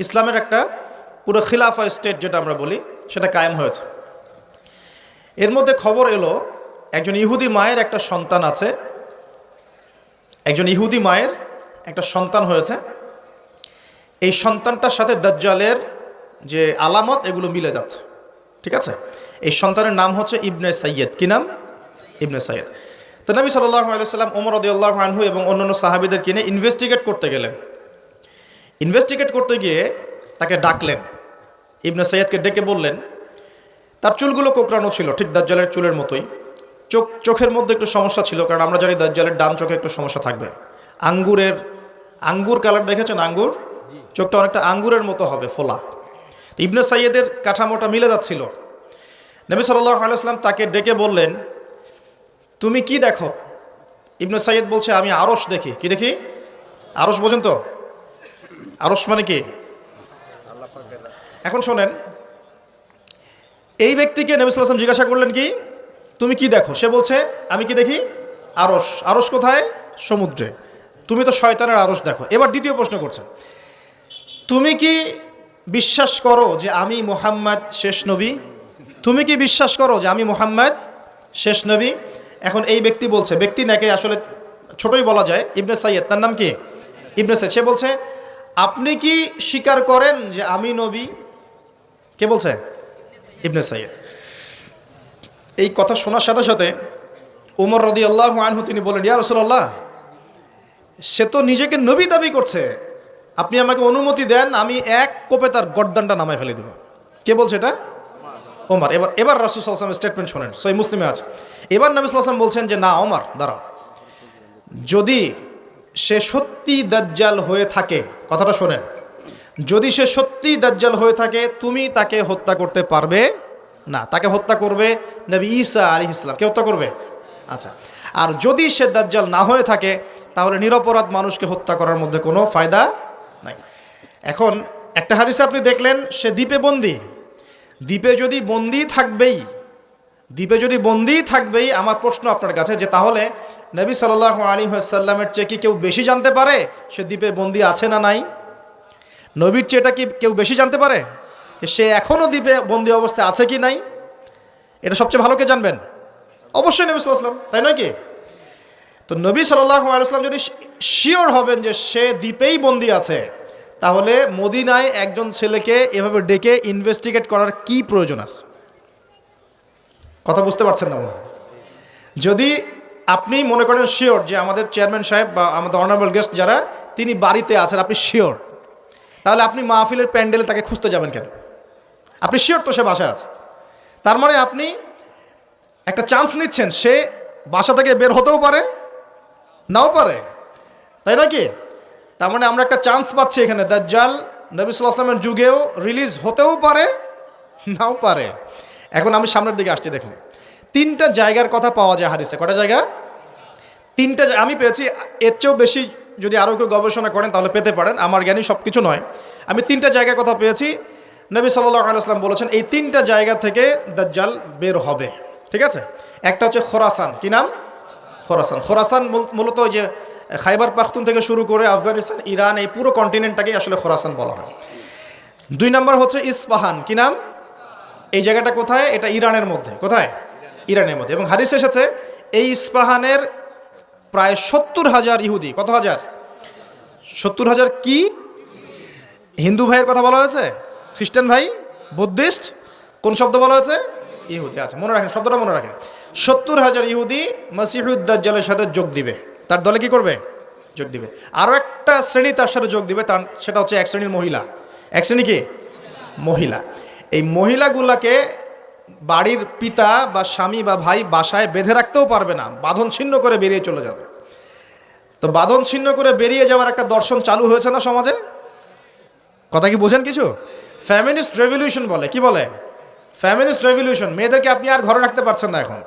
ইসলামের একটা পুরো খিলাফা স্টেট যেটা আমরা বলি সেটা কায়েম হয়েছে। এর মধ্যে খবর এলো একজন ইহুদি মায়ের একটা সন্তান আছে, একজন ইহুদি মায়ের একটা সন্তান হয়েছে। এই সন্তানটার সাথে দাজ্জালের যে আলামত এগুলো মিলে যাচ্ছে, ঠিক আছে। এই সন্তানের নাম হচ্ছে ইবনে সাইয়্যেদ। কি নাম? ইবনে সাইয়্যেদ। তো নবী সাল্লাল্লাহু আলাইহি ওয়াসাল্লাম ওমর রাদিয়াল্লাহু আনহু এবং অন্যান্য সাহাবীদের কিনে ইনভেস্টিগেট করতে গেলেন। ইনভেস্টিগেট করতে গিয়ে তাকে ডাকলেন, ইবনে সাইয়্যেদকে ডেকে বললেন, তার চুলগুলো কোঁকড়ানো ছিল ঠিক দাজ্জালের চুলের মতোই। চোখের মধ্যে একটু সমস্যা ছিল, কারণ আমরা জানি দাজ্জালের ডান চোখে একটু সমস্যা থাকবে। আঙ্গুর কালার দেখেছেন? আঙ্গুর, চোখটা অনেকটা আঙ্গুরের মতো হবে, ফোলা। ইবনে সাইয়্যেদের কাঠামোটা মিলে যাচ্ছিল। নবী সাল্লাল্লাহু আলাইহি ওয়াসাল্লাম তাকে ডেকে বললেন, তুমি কি দেখো? ইবনে সাইয়্যেদ বলছে, আমি আরশ দেখি। কি দেখি? আরশ বোঝেন তো? আরশ মানে কি? এখন শোনেন, এই ব্যক্তিকে নবী সাল্লাল্লাহু আলাইহি ওয়াসাল্লাম জিজ্ঞাসা করলেন, কি তুমি কি দেখো? সে বলছে, আমি কি দেখি? আরশ। আরশ কোথায়? সমুদ্রে। তুমি তো শয়তানের আরশ দেখো। এবার দ্বিতীয় প্রশ্ন করছে, তুমি কি বিশ্বাস করো যে আমি মুহাম্মদ শেষ নবী? তুমি কি বিশ্বাস করো যে আমি মুহাম্মদ শেষ নবী? এখন এই ব্যক্তি বলছে, ব্যক্তি নাকি আসলে ছোটই বলা যায়, ইবনে সাইয়্যেদ, তার নাম কি? ইবনে সাইয়্যেদ। সে বলছে, আপনি কি স্বীকার করেন যে আমি নবী? কে বলছে? ইবনে সাইয়্যেদ। এই কথা শোনার সাথে সাথে ওমর রাদিয়াল্লাহু আনহু তিনি বলেন, ইয়া রাসূলুল্লাহ, সে তো নিজেকে নবী দাবি করছে, আপনি আমাকে অনুমতি দেন, আমি এক কোপে তার গর্দানটা নামায় ফেলে দেব। কে বলছে এটা? ওমর। এবার রাসূল সাল্লাল্লাহু আলাইহি ওয়াসাল্লাম স্টেটমেন্ট শোনেন, সহিহ মুসলিমে আছে। এবার নবী সাল্লাল্লাহু আলাইহি ওয়াসাল্লাম বলছেন যে, না ওমর দাঁড়াও, যদি সে সত্যি দাজ্জাল হয়ে থাকে, কথাটা শোনেন, যদি সে সত্যি দাজ্জাল হয়ে থাকে, তুমি তাকে হত্যা করতে পারবে না। তাকে হত্যা করবে নবী ঈসা আলাইহিস সালাম। কে হত্যা করবে? আচ্ছা। আর যদি সে দাজ্জাল না হয়ে থাকে, তাহলে নিরপরাধ মানুষকে হত্যা করার মধ্যে কোনো ফায়দা নাই। এখন একটা হাদিসে আপনি দেখলেন সে দ্বীপে বন্দী। দ্বীপে যদি বন্দী থাকবেই, আমার প্রশ্ন আপনার কাছে যে তাহলে নবী সাল্লাল্লাহু আলাইহি ওয়াসাল্লামের চেয়ে কি কেউ বেশি জানতে পারে সে দ্বীপে বন্দী আছে না নাই? নবীর চেয়েটা কি কেউ বেশি জানতে পারে সে এখনও দ্বীপে বন্দী অবস্থায় আছে কি নাই? এটা সবচেয়ে ভালো কে জানবেন? অবশ্যই নবী সাল্লাল্লাহু আলাইহি ওয়াসাল্লাম, তাই নয় কি? তো নবী সাল্লাল্লাহু আলাইহি ওয়াসাল্লাম যদি শিওর হবেন যে সে দ্বীপেই বন্দী আছে, তাহলে মদিনায় একজন ছেলেকে এভাবে ডেকে ইনভেস্টিগেট করার কি প্রয়োজন আছে? কথা বুঝতে পারছেন না মনে হয়? যদি আপনি মনে করেন শিওর যে আমাদের চেয়ারম্যান সাহেব বা আমাদের অনারেবল গেস্ট যারা, তিনি বাড়িতে আছেন, আপনি শিওর, তাহলে আপনি মাহফিলের প্যান্ডেলে তাকে খুঁজতে যাবেন কেন? আপনি শিওর তো সে বাসায় আছে। তার মানে আপনি একটা চান্স নিচ্ছেন, সে বাসা থেকে বের হতেও পারে, নাও পারে, তাই না কি? তার মানে আমরা একটা চান্স পাচ্ছি এখানে, দাজ্জাল নবী সাল্লাল্লাহু আলাইহি ওয়াসাল্লামের যুগেও রিলিজ হতেও পারে, নাও পারে। এখন আমি সামনের দিকে আসছি, দেখুন তিনটা জায়গার কথা পাওয়া যায় হাদিসে। কটা জায়গা? তিনটা আমি পেয়েছি, এর চেয়েও বেশি যদি আরও কেউ গবেষণা করেন তাহলে পেতে পারেন, আমার জ্ঞানী সব কিছু নয়। আমি তিনটা জায়গার কথা পেয়েছি, নবী সাল্লাল্লাহু আলাইহি ওয়াসাল্লাম বলেছেন এই তিনটা জায়গা থেকে দাজ্জাল বের হবে, ঠিক আছে। একটা হচ্ছে খোরাসান। কি নাম? খোরাসান। খোরাসান মূলত ওই যে খাইবার পাখতুন থেকে শুরু করে আফগানিস্তান, ইরান, এই পুরো কন্টিনেন্টটাকেই আসলে খোরাসান বলা হয়। 2 নম্বর হচ্ছে ইস্পাহান। কি নাম? এই জায়গাটা কোথায়? এটা ইরানের মধ্যে। কোথায়? ইরানের মধ্যে। এবং হাদিস এসেছে এই ইস্পাহানের প্রায় 70,000 ইহুদি। কত হাজার? 70,000 কি? হিন্দু ভাইয়ের কথা বলা হয়েছে? খ্রিস্টান ভাই? বুদ্ধিস্ট? কোন শব্দ বলা হয়েছে? ইহুদি। আচ্ছা, মনে রাখেন, শব্দটা মনে রাখেন। 70,000 ইহুদি মসিহুদ দাজ্জালের সাথে যোগ দিবে। তার দলে কি করবে? যোগ দিবে। আরও একটা শ্রেণী তার সাথে যোগ দিবে, সেটা হচ্ছে এক শ্রেণীর মহিলা। এক শ্রেণী কি? মহিলা। এই মহিলাগুলাকে বাড়ির পিতা বা স্বামী বা ভাই বাসায় বেঁধে রাখতেও পারবে না, বাঁধন ছিন্ন করে বেরিয়ে চলে যাবে। তো বাঁধন ছিন্ন করে বেরিয়ে যাওয়ার একটা দর্শন চালু হয়েছে না সমাজে? কথা কি বোঝেন কিছু? ফ্যামিনিস্ট রেভলিউশন বলে। কি বলে? Feminist revolution. মেয়েদেরকে আপনি আর ঘরে রাখতে পারছেন না এখন।